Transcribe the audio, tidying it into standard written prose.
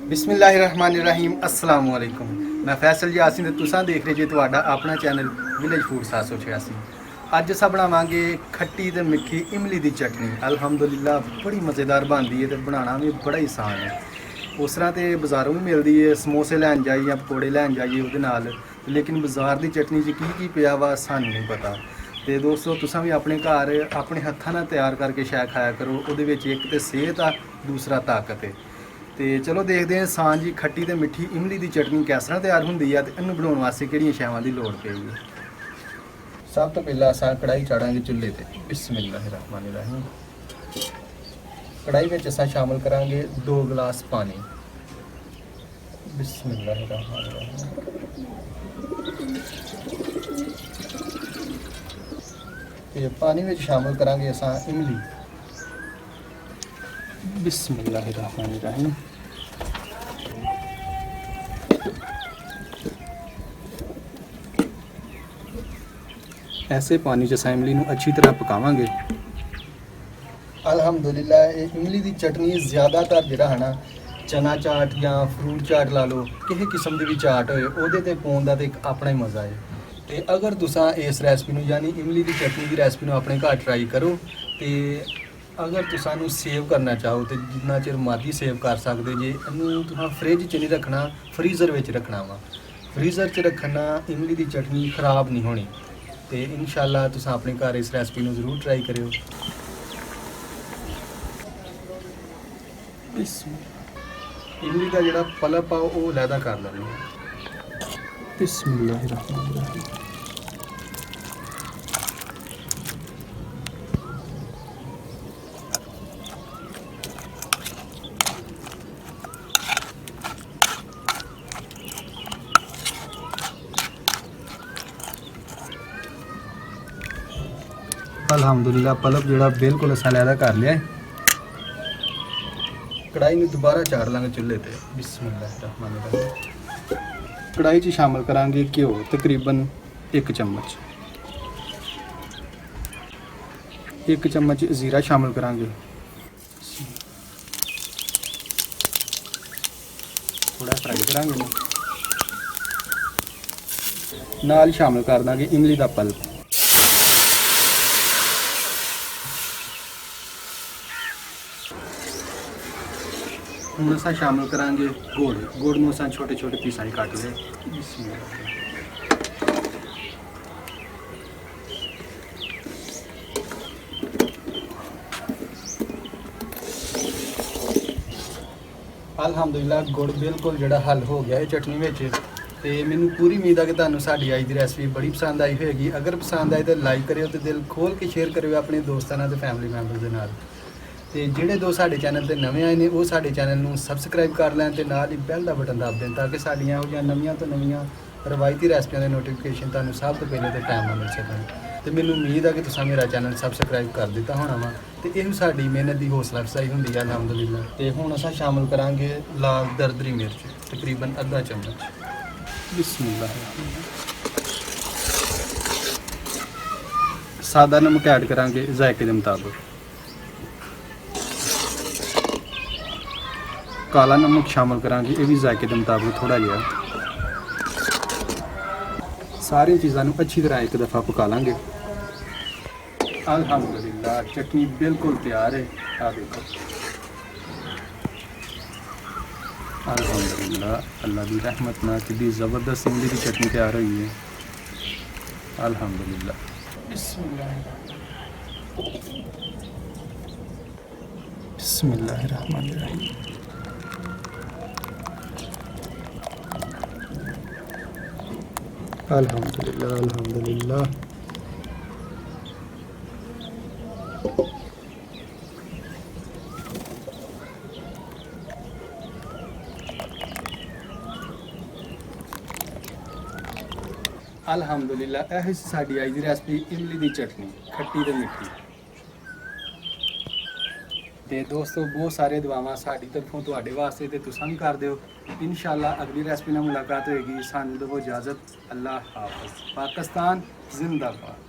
बिस्मिल्लाहिर्रहमानिर्रहीम अस्सलाम वालेकुम। मैं फैसल यासीन ते तुसां देख रहे जे तुहाडा अपना चैनल विलेज फूड 786। अज अस बनावांगे खट्टी ते मिठी इमली दी चटनी। अल्हम्दुलिल्लाह बड़ी मज़ेदार बनदी है ते बनाना भी बड़ा ही आसान है। उस तरह तो बाज़ारों भी मिलती है, समोसे लैन जाइए या पकौड़े लैन जाइए उहदे नाल, लेकिन बाज़ार की चटनी च की पिया वा सानूं नहीं पता। तो दोस्तों तुसां भी अपने घर अपने हत्थां नाल तैयार करके शायद खाया करो। उहदे विच एक तो सेहत आ, दूसरा ताकत है। तो चलो देखते हैं आसान जी खट्टी तो मिठी इमली की चटनी किस तरह तैयार होंगी है, तो इन्हूं बनाने वास्ते किहड़ियां शैवां की लोड़ पेगी। सब तो पहला असां कढ़ाई चाढ़ांगे चुल्हे ते। बिस्मिल्लाहिर्रहमानिर्रहीम। कढ़ाई में असां शामिल करांगे 2 गिलास पानी। बिस्मिल्लाहिर्रहमानिर्रहीम। ते पानी में शामिल करांगे असां इमली। बिस्मिल्लाहिर्रहमानिर्रहीम। ऐसे पानी च इमली नूं अच्छी तरह पकावांगे। अल्हम्दुलिल्लाह इमली की चटनी ज़्यादातर जिहड़ा है ना चना चाट या फ्रूट चाट ला लो, किसी किस्म की भी चाट होए उहदे ते पाउण दा ते एक अपना ही मज़ा है। तो अगर तुसां इस रेसिपी नूं यानी इमली की चटनी की रेसिपी नूं अपने घर ट्राई करो, तो अगर तुसां नूं सेव करना चाहो तो जितना चिर मर्जी सेव कर सकते जे। इनू तुहां फ्रिज च नहीं रखना, फ्रीज़र विच रखना वा। फ्रीज़र च रखना इमली की चटनी खराब नहीं होनी। तो इंशाअल्लाह तुसां अपने घर इस रेसिपी नूं जरूर ट्राई करियो। इमली का जिहड़ा पल्प आ वो लैदा कर लैने। बिस्मिल्लाहिर्रहमानिर्रहीम। अल्हम्दुलिल्लाह पल्प जिहड़ा बिल्कुल असां लैदा कर लिया है। कढ़ाई में दोबारा चाढ़ लांगे चुल्हे ते। बिस्मिल्लाहिर्रहमानिर्रहीम। कढ़ाई च शामिल करांगे घ्यो तकरीबन 1 चम्मच। 1 चम्मच ज़ीरा शामिल करांगे। थोड़ा फ्राई करांगे। नाल शामिल कर देंगे इमली का पल्प। हुण असां शामिल करांगे गुड़। गुड़ नूं असां छोटे छोटे पीसां कट ले। अल्हम्दुलिल्लाह गुड़ बिल्कुल जिहड़ा हल हो गया है चटनी में। तो मैनू पूरी उम्मीद है कि तुहानूं साडी अज दी रेसिपी बड़ी पसंद आई होएगी। अगर पसंद आए तो लाइक करियो, तो दिल खोल के शेयर करियो अपने दोस्तों नाल ते फैमिली मैंबर्स दे नाल। ते जिहड़े दोस्त साडे चैनल ते नवे आए ने वो साडे चैनल नूं सबसक्राइब कर लैन ते नाल ही बैल दा बटन दब देन, ताकि साडियां इहो जिहियां नवीआं तो नवीआं रवायती रेसिपियां दे नोटिफिकेशन तुहानूं सब तो पहले ते टाइम नाल मिल सकन। तो मैनू उम्मीद है कि तुसां मेरा चैनल सबसक्राइब कर दिता होना वा। तो यह साडी मेहनत की हौसला अफजाई होंदी है अल्हम्दुलिल्लाह। तो हुण असां शामिल करांगे लाल दरदरी मिर्च तकरीबन अद्धा चम्मच। बिस्मिल्लाह। सादा नमक ऐड करांगे जायके के मुताबिक। काला नमक शामिल करांगे, ये भी जायके के मुताबिक थोड़ा जिहा। सारी चीज़ों को अच्छी तरह एक दफ़ा पका लेंगे। अल्हम्दुलिल्लाह चटनी बिल्कुल तैयार है। आ देखो अल्हम्दुलिल्लाह अल्लाह की रहमत ना कितनी ज़बरदस्त इमली की चटनी तैयार हुई है। अल्हम्दुलिल्लाह। बिस्मिल्लाहिर्रहमानिर्रहीम। अल्हम्दुलिल्लाह अल्हम्दुलिल्लाह। अल्हम्दुलिल्लाह यह साडी अज दी रेसिपी इमली की चटनी खट्टी ते मिठी। तो दोस्तों बहुत सारे दुआवां साडी तरफों तुहाडे वास्ते ते तुसां भी कर दिओ। इंशाअल्लाह अगली रेसिपी नाल मुलाकात होएगी। सानूं देवो इजाज़त। अल्लाह हाफ़िज़। पाकिस्तान जिंदाबाद।